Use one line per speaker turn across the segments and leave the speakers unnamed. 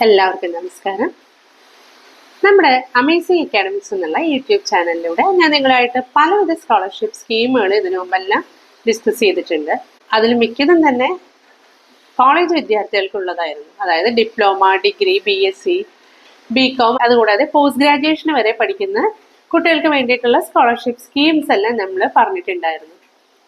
എല്ലാവർക്കും നമസ്കാരം. നമ്മുടെ അമേസിംഗ് അക്കാഡമിക്സ് എന്നുള്ള യൂട്യൂബ് ചാനലിലൂടെ ഞാൻ നിങ്ങളായിട്ട് പലവിധ സ്കോളർഷിപ്പ് സ്കീമുകൾ ഇതിനു മുമ്പെല്ലാം ഡിസ്കസ് ചെയ്തിട്ടുണ്ട്. അതിൽ മിക്കതും തന്നെ കോളേജ് വിദ്യാർത്ഥികൾക്കുള്ളതായിരുന്നു. അതായത് ഡിപ്ലോമ, ഡിഗ്രി, BSc, BCom, അതുകൂടാതെ പോസ്റ്റ് ഗ്രാജുവേഷൻ വരെ പഠിക്കുന്ന കുട്ടികൾക്ക് വേണ്ടിയിട്ടുള്ള സ്കോളർഷിപ്പ് സ്കീംസ് എല്ലാം നമ്മൾ പറഞ്ഞിട്ടുണ്ടായിരുന്നു.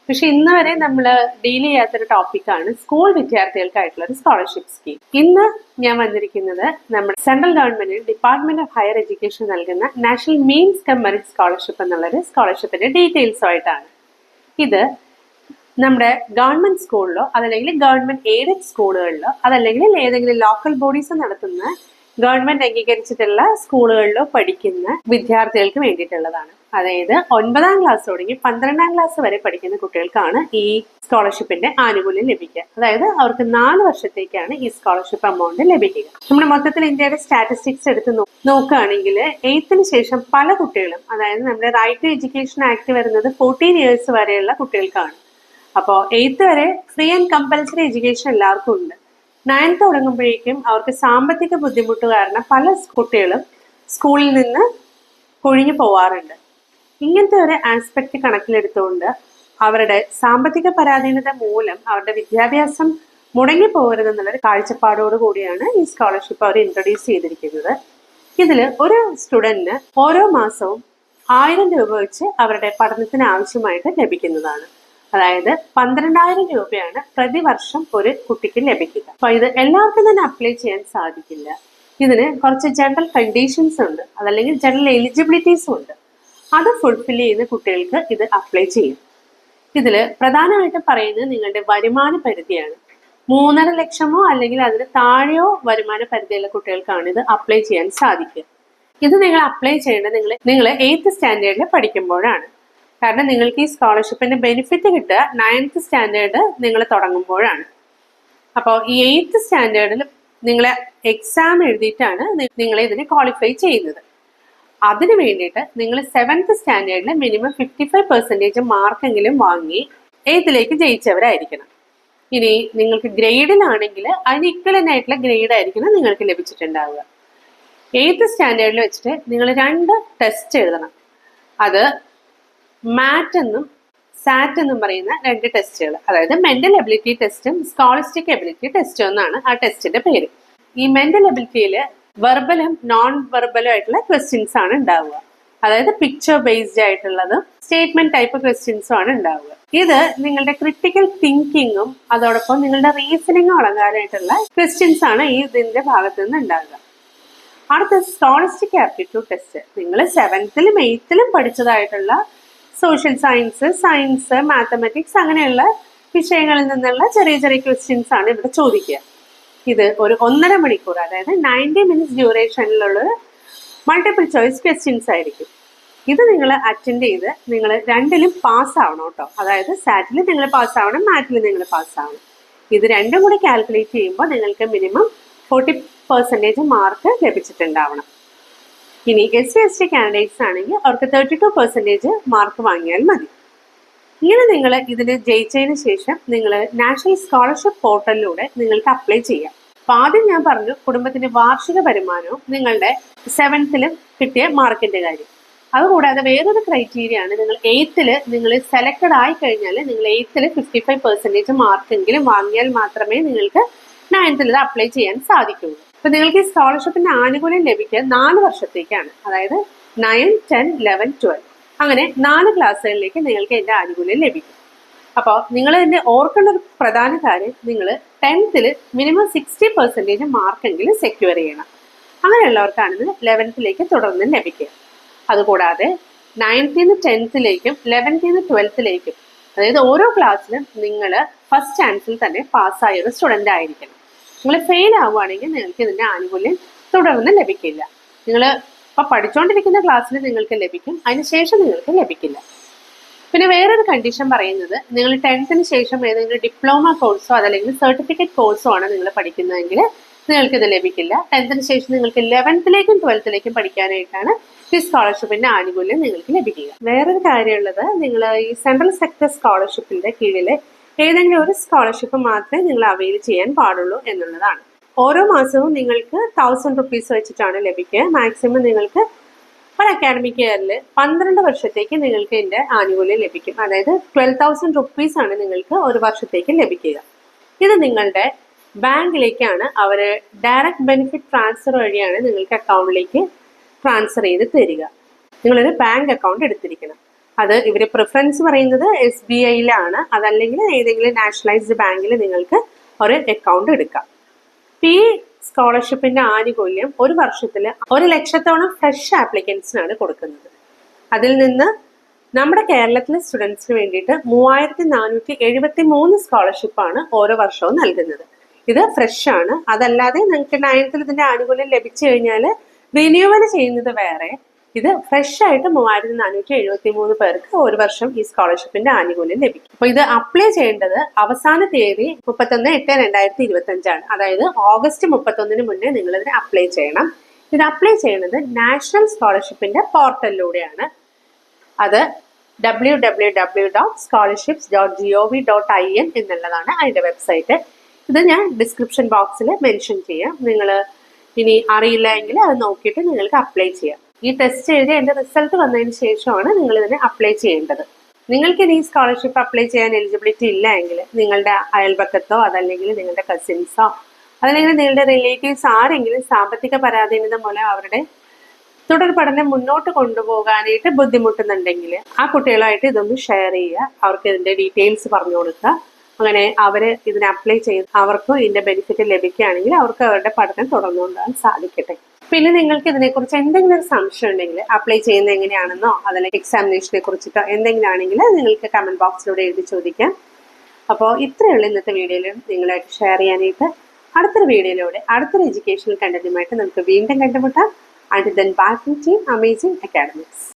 പക്ഷെ ഇന്ന് വരെ നമ്മൾ ഡീൽ ചെയ്യാത്തൊരു ടോപ്പിക്കാണ് സ്കൂൾ വിദ്യാർത്ഥികൾക്കായിട്ടുള്ള ഒരു സ്കോളർഷിപ്പ് സ്കീം. ഇന്ന് ഞാൻ വന്നിരിക്കുന്നത് നമ്മുടെ central government department of higher education നൽകുന്ന national means cum merit scholarship എന്നുള്ളൊരു സ്കോളർഷിപ്പിന്റെ ഡീറ്റെയിൽസുമായിട്ടാണ്. ഇത് നമ്മുടെ ഗവൺമെന്റ് സ്കൂളിലോ അതല്ലെങ്കിൽ ഗവൺമെന്റ് എയ്ഡഡ് സ്കൂളുകളിലോ അതല്ലെങ്കിൽ ഏതെങ്കിലും ലോക്കൽ ബോഡീസ് നടത്തുന്ന ഗവൺമെന്റ് അംഗീകരിച്ചിട്ടുള്ള സ്കൂളുകളിലോ പഠിക്കുന്ന വിദ്യാർത്ഥികൾക്ക് വേണ്ടിയിട്ടുള്ളതാണ്. അതായത് 9ാം ക്ലാസ് തുടങ്ങി 12ാം ക്ലാസ് വരെ പഠിക്കുന്ന കുട്ടികൾക്കാണ് ഈ സ്കോളർഷിപ്പിന്റെ ആനുകൂല്യം ലഭിക്കുക. അതായത് അവർക്ക് 4 വർഷത്തേക്കാണ് ഈ സ്കോളർഷിപ്പ് എമൗണ്ട് ലഭിക്കുക. നമ്മുടെ മൊത്തത്തിൽ ഇന്ത്യയുടെ സ്റ്റാറ്റിസ്റ്റിക്സ് എടുത്ത് നോക്കുകയാണെങ്കിൽ 8ന് ശേഷം പല കുട്ടികളും, അതായത് നമ്മുടെ റൈറ്റ് ടു എഡ്യൂക്കേഷൻ ആക്ട് വരുന്നത് 14 ഇയേഴ്സ് വരെയുള്ള കുട്ടികൾക്കാണ്. അപ്പോൾ 8th വരെ ഫ്രീ ആൻഡ് കമ്പൽസറി എഡ്യൂക്കേഷൻ എല്ലാവർക്കും ഉണ്ട്. 9th തുടങ്ങുമ്പോഴേക്കും അവർക്ക് സാമ്പത്തിക ബുദ്ധിമുട്ട് കാരണം പല കുട്ടികളും സ്കൂളിൽ നിന്ന് കൊഴിഞ്ഞു പോവാറുണ്ട്. ഇങ്ങനത്തെ ഒരു ആസ്പെക്ട് കണക്കിലെടുത്തുകൊണ്ട് അവരുടെ സാമ്പത്തിക പരാധീനത മൂലം അവരുടെ വിദ്യാഭ്യാസം മുടങ്ങി പോകരുതെന്നുള്ളൊരു കാഴ്ചപ്പാടോട് കൂടിയാണ് ഈ സ്കോളർഷിപ്പ് അവർ ഇൻട്രൊഡ്യൂസ് ചെയ്തിരിക്കുന്നത്. ഇതിൽ ഒരു സ്റ്റുഡൻറ്റിന് ഓരോ മാസവും 1000 രൂപ വെച്ച് അവരുടെ പഠനത്തിന് ആവശ്യമായിട്ട് ലഭിക്കുന്നതാണ്. അതായത് 12,000 രൂപയാണ് പ്രതിവർഷം ഒരു കുട്ടിക്ക് ലഭിക്കുക. അപ്പൊ ഇത് എല്ലാവർക്കും തന്നെ അപ്ലൈ ചെയ്യാൻ സാധിക്കില്ല. ഇതിന് കുറച്ച് ജനറൽ കണ്ടീഷൻസ് ഉണ്ട്, അതല്ലെങ്കിൽ ജനറൽ എലിജിബിലിറ്റീസും ഉണ്ട്. അത് ഫുൾഫിൽ ചെയ്യുന്ന കുട്ടികൾക്ക് ഇത് അപ്ലൈ ചെയ്യും. ഇതിൽ പ്രധാനമായിട്ടും പറയുന്നത് നിങ്ങളുടെ വരുമാന പരിധിയാണ്. 3.5 ലക്ഷമോ അല്ലെങ്കിൽ അതിന് താഴെയോ വരുമാന പരിധിയുള്ള കുട്ടികൾക്കാണ് ഇത് അപ്ലൈ ചെയ്യാൻ സാധിക്കുക. ഇത് നിങ്ങൾ അപ്ലൈ ചെയ്യേണ്ടത് നിങ്ങൾ 8th സ്റ്റാൻഡേർഡിൽ പഠിക്കുമ്പോഴാണ്. കാരണം നിങ്ങൾക്ക് ഈ സ്കോളർഷിപ്പിന്റെ ബെനിഫിറ്റ് കിട്ടുക 9th സ്റ്റാൻഡേർഡ് നിങ്ങൾ തുടങ്ങുമ്പോഴാണ്. അപ്പോൾ ഈ 8th സ്റ്റാൻഡേർഡിൽ നിങ്ങൾ എക്സാം എഴുതിയിട്ടാണ് നിങ്ങൾ ഇതിനെ ക്വാളിഫൈ ചെയ്യുന്നത്. അതിന് വേണ്ടിയിട്ട് നിങ്ങൾ 7th സ്റ്റാൻഡേർഡിൽ മിനിമം 55% മാർക്കെങ്കിലും വാങ്ങി 8ലേക്ക് ജയിച്ചവരായിരിക്കണം. ഇനി നിങ്ങൾക്ക് ഗ്രേഡിലാണെങ്കിൽ അതിന് ഇക്വലന്റ് ആയിട്ടുള്ള ഗ്രേഡ് ആയിരിക്കണം നിങ്ങൾക്ക് ലഭിച്ചിട്ടുണ്ടാവുക. 8th സ്റ്റാൻഡേർഡിൽ വെച്ചിട്ട് നിങ്ങൾ 2 ടെസ്റ്റ് എഴുതണം. അത് മാറ്റ് എന്നും സാറ്റ് എന്നും പറയുന്ന 2 ടെസ്റ്റുകൾ, അതായത് മെന്റൽ എബിലിറ്റി ടെസ്റ്റും സ്കോളിസ്റ്റിക് എബിലിറ്റി ടെസ്റ്റും എന്നാണ് ആ ടെസ്റ്റിന്റെ പേര്. ഈ മെന്റൽ എബിലിറ്റിയിൽ വെർബലും നോൺ വെർബലും ആയിട്ടുള്ള ക്വസ്റ്റ്യൻസ് ആണ് ഉണ്ടാവുക. അതായത് പിക്ചർ ബേസ്ഡ് ആയിട്ടുള്ളതും സ്റ്റേറ്റ്മെന്റ് ടൈപ്പ് ക്വസ്റ്റ്യൻസും ആണ് ഉണ്ടാവുക. ഇത് നിങ്ങളുടെ ക്രിട്ടിക്കൽ തിങ്കിങ്ങും അതോടൊപ്പം നിങ്ങളുടെ റീസണിങ്ങും അടങ്ങാനായിട്ടുള്ള ക്വസ്റ്റ്യൻസ് ആണ് ഈ ഇതിന്റെ ഭാഗത്ത് നിന്ന് ഉണ്ടാവുക. അടുത്ത സ്കോളിസ്റ്റിക് ആപ്റ്റിറ്റ്യൂഡ് ടെസ്റ്റ്. നിങ്ങൾ 7th-ലും 8th-ലും പഠിച്ചതായിട്ടുള്ള സോഷ്യൽ സയൻസ്, മാത്തമാറ്റിക്സ് അങ്ങനെയുള്ള വിഷയങ്ങളിൽ നിന്നുള്ള ചെറിയ ചെറിയ ക്വസ്റ്റ്യൻസ് ആണ് ഇവിടെ ചോദിക്കുക. ഇത് ഒരു 1.5 മണിക്കൂർ, അതായത് 90 മിനിറ്റ്സ് ഡ്യൂറേഷനിലുള്ള മൾട്ടിപ്പിൾ ചോയ്സ് ക്വസ്റ്റ്യൻസ് ആയിരിക്കും. ഇത് നിങ്ങൾ അറ്റൻഡ് ചെയ്ത് നിങ്ങൾ 2ലും പാസ് ആവണം കേട്ടോ. അതായത് സാറ്റിൽ നിങ്ങൾ പാസ് ആവണം, മാറ്റിൽ നിങ്ങൾ പാസ് ആവണം. ഇത് 2ഉം കൂടി കാൽക്കുലേറ്റ് ചെയ്യുമ്പോൾ നിങ്ങൾക്ക് മിനിമം 40% മാർക്ക് ലഭിച്ചിട്ടുണ്ടാവണം. ഇനി SC/ST കാൻഡിഡേറ്റ്സ് ആണെങ്കിൽ അവർക്ക് 32% മാർക്ക് വാങ്ങിയാൽ മതി. ഇങ്ങനെ നിങ്ങൾ ഇതിന് ജയിച്ചതിന് ശേഷം നിങ്ങൾ നാഷണൽ സ്കോളർഷിപ്പ് പോർട്ടലിലൂടെ നിങ്ങൾക്ക് അപ്ലൈ ചെയ്യാം. അപ്പൊ ആദ്യം ഞാൻ പറഞ്ഞു കുടുംബത്തിന്റെ വാർഷിക വരുമാനവും നിങ്ങളുടെ 7th-ലും കിട്ടിയ മാർക്കിന്റെ കാര്യം. അതുകൂടാതെ വേറൊരു ക്രൈറ്റീരിയ ആണ്, നിങ്ങൾ 8th-ല് നിങ്ങൾ സെലക്ടഡ് ആയി കഴിഞ്ഞാൽ നിങ്ങൾ 8th-ല് 55% മാർക്കെങ്കിലും വാങ്ങിയാൽ മാത്രമേ നിങ്ങൾക്ക് 9th-ല് അപ്ലൈ ചെയ്യാൻ സാധിക്കുള്ളൂ. അപ്പൊ നിങ്ങൾക്ക് ഈ സ്കോളർഷിപ്പിന്റെ ആനുകൂല്യം ലഭിക്കുക 4 വർഷത്തേക്കാണ്. അതായത് 9, 10, 11, 12 അങ്ങനെ 4 ക്ലാസ്സുകളിലേക്ക് നിങ്ങൾക്ക് ഇതിന്റെ ആനുകൂല്യം ലഭിക്കും. അപ്പോൾ നിങ്ങൾ ഇതിന്റെ ഓർക്കേണ്ട ഒരു പ്രധാന കാര്യം, നിങ്ങൾ 10th-ല് മിനിമം 60% മാർക്കെങ്കിലും സെക്യൂർ ചെയ്യണം. അങ്ങനെയുള്ളവർക്കാണ് ഇത് 11th-ലേക്ക് തുടർന്ന് ലഭിക്കുക. അതുകൂടാതെ 9th-ന്ന് 10th-ലേക്കും 11th-ന്ന് 12th-ലേക്കും, അതായത് ഓരോ ക്ലാസ്സിലും നിങ്ങൾ ഫസ്റ്റ് ചാൻസിൽ തന്നെ പാസ്സായ ഒരു സ്റ്റുഡൻ്റ് ആയിരിക്കണം. നിങ്ങൾ ഫെയിൽ ആവുകയാണെങ്കിൽ നിങ്ങൾക്ക് ഇതിന്റെ ആനുകൂല്യം തുടർന്ന് ലഭിക്കില്ല. നിങ്ങൾ ഇപ്പൊ പഠിച്ചുകൊണ്ടിരിക്കുന്ന ക്ലാസ്സിൽ നിങ്ങൾക്ക് ലഭിക്കും, അതിനുശേഷം നിങ്ങൾക്ക് ലഭിക്കില്ല. പിന്നെ വേറൊരു കണ്ടീഷൻ പറയുന്നത്, നിങ്ങൾ 10th-ന് ശേഷം ഏതെങ്കിലും ഡിപ്ലോമ കോഴ്സോ അതല്ലെങ്കിൽ സർട്ടിഫിക്കറ്റ് കോഴ്സോ ആണ് നിങ്ങൾ പഠിക്കുന്നതെങ്കിൽ നിങ്ങൾക്ക് ഇത് ലഭിക്കില്ല. 10th-ന് ശേഷം നിങ്ങൾക്ക് 11th-ലേക്കും 12th-ലേക്കും പഠിക്കാനായിട്ടാണ് ഈ സ്കോളർഷിപ്പിന്റെ ആനുകൂല്യം നിങ്ങൾക്ക് ലഭിക്കുക. വേറൊരു കാര്യമുള്ളത്, നിങ്ങൾ ഈ സെൻട്രൽ സെക്ടർ സ്കോളർഷിപ്പിന്റെ കീഴിൽ ഏതെങ്കിലും ഒരു സ്കോളർഷിപ്പ് മാത്രമേ നിങ്ങൾ അവെയിൽ ചെയ്യാൻ പാടുള്ളൂ എന്നുള്ളതാണ്. ഓരോ മാസവും നിങ്ങൾക്ക് 1000 റുപ്പീസ് വെച്ചിട്ടാണ് ലഭിക്കുക. മാക്സിമം നിങ്ങൾക്ക് ഒരു അക്കാഡമിക് ഇയറിൽ 12 വർഷത്തേക്ക് നിങ്ങൾക്ക് ഇതിൻ്റെ ആനുകൂല്യം ലഭിക്കും. അതായത് 12,000 റുപ്പീസ് ആണ് നിങ്ങൾക്ക് ഒരു വർഷത്തേക്ക് ലഭിക്കുക. ഇത് നിങ്ങളുടെ ബാങ്കിലേക്കാണ് അവർ ഡയറക്റ്റ് ബെനിഫിറ്റ് ട്രാൻസ്ഫർ വഴിയാണ് നിങ്ങൾക്ക് അക്കൗണ്ടിലേക്ക് ട്രാൻസ്ഫർ ചെയ്ത് തരിക. നിങ്ങളൊരു ബാങ്ക് അക്കൗണ്ട് എടുത്തിരിക്കണം. അത് ഇവർ പ്രിഫറൻസ് പറയുന്നത് SBIയിലാണ്. അതല്ലെങ്കിൽ ഏതെങ്കിലും നാഷണലൈസ്ഡ് ബാങ്കിൽ നിങ്ങൾക്ക് ഒരു അക്കൗണ്ട് എടുക്കാം. ഈ സ്കോളർഷിപ്പിന്റെ ആനുകൂല്യം ഒരു വർഷത്തിൽ 1,00,000 ഫ്രഷ് ആപ്ലിക്കൻസിനാണ് കൊടുക്കുന്നത്. അതിൽ നിന്ന് നമ്മുടെ കേരളത്തിലെ സ്റ്റുഡൻസിന് വേണ്ടിയിട്ട് 3,473 സ്കോളർഷിപ്പാണ് ഓരോ വർഷവും നൽകുന്നത്. ഇത് ഫ്രഷ് ആണ്. അതല്ലാതെ നിങ്ങൾക്ക് 9th ഇതിന്റെ ആനുകൂല്യം ലഭിച്ചു കഴിഞ്ഞാൽ റിന്യൂവൽ ചെയ്യുന്നത് വേറെ. ഇത് ഫ്രഷ് ആയിട്ട് 3,473 പേർക്ക് ഒരു വർഷം ഈ സ്കോളർഷിപ്പിന്റെ ആനുകൂല്യം ലഭിക്കും. അപ്പൊ ഇത് അപ്ലൈ ചെയ്യേണ്ടത് അവസാന തീയതി 31/8/2025 ആണ്. അതായത് ഓഗസ്റ്റ് 31 മുന്നേ നിങ്ങൾ ഇതിന് അപ്ലൈ ചെയ്യണം. ഇത് അപ്ലൈ ചെയ്യുന്നത് നാഷണൽ സ്കോളർഷിപ്പിന്റെ പോർട്ടലിലൂടെയാണ്. അത് www.scholarships.gov.in എന്നുള്ളതാണ് അതിന്റെ വെബ്സൈറ്റ്. ഇത് ഞാൻ ഡിസ്ക്രിപ്ഷൻ ബോക്സിൽ മെൻഷൻ ചെയ്യാം. നിങ്ങൾ ഇനി അറിയില്ല എങ്കിൽ അത് നോക്കിയിട്ട് നിങ്ങൾക്ക് അപ്ലൈ ചെയ്യാം. ഈ ടെസ്റ്റ് എഴുതി എൻ്റെ റിസൾട്ട് വന്നതിന് ശേഷമാണ് നിങ്ങൾ ഇതിന് അപ്ലൈ ചെയ്യേണ്ടത്. നിങ്ങൾക്ക് ഇനി സ്കോളർഷിപ്പ് അപ്ലൈ ചെയ്യാൻ എലിജിബിലിറ്റി ഇല്ല എങ്കിൽ നിങ്ങളുടെ അയൽപക്കത്തോ അതല്ലെങ്കിൽ നിങ്ങളുടെ കസിൻസോ അതല്ലെങ്കിൽ നിങ്ങളുടെ റിലേറ്റീവ്സ് ആരെങ്കിലും സാമ്പത്തിക പരാധീനത മൂലം അവരുടെ തുടർ പഠനം മുന്നോട്ട് കൊണ്ടുപോകാനായിട്ട് ബുദ്ധിമുട്ടുന്നുണ്ടെങ്കിൽ ആ കുട്ടികളുമായിട്ട് ഇതൊന്ന് ഷെയർ ചെയ്യുക. അവർക്ക് ഇതിൻ്റെ ഡീറ്റെയിൽസ് പറഞ്ഞു കൊടുക്കുക. അങ്ങനെ അവർ ഇതിന് അപ്ലൈ ചെയ്ത് അവർക്കും ഇതിൻ്റെ ബെനിഫിറ്റ് ലഭിക്കുകയാണെങ്കിൽ അവർക്ക് അവരുടെ പഠനം തുടർന്നുകൊണ്ടുപോകാൻ സാധിക്കട്ടെ. പിന്നെ നിങ്ങൾക്ക് ഇതിനെക്കുറിച്ച് എന്തെങ്കിലും ഒരു സംശയം ഉണ്ടെങ്കിൽ അപ്ലൈ ചെയ്യുന്നത് എങ്ങനെയാണെന്നോ അതല്ലെങ്കിൽ എക്സാമിനേഷനെ കുറിച്ചിട്ടോ എന്തെങ്കിലും ആണെങ്കിൽ നിങ്ങൾക്ക് കമൻറ്റ് ബോക്സിലൂടെ എഴുതി ചോദിക്കാം. അപ്പോൾ ഇത്രയുള്ള ഇന്നത്തെ വീഡിയോയിൽ നിങ്ങളായിട്ട് ഷെയർ ചെയ്യാനായിട്ട്. അടുത്തൊരു വീഡിയോയിലൂടെ അടുത്തൊരു എഡ്യൂക്കേഷണൽ കണ്ടന്റുമായിട്ട് നമുക്ക് വീണ്ടും കണ്ടുമുട്ടാം. Until then, bye from Team Amazing Academics.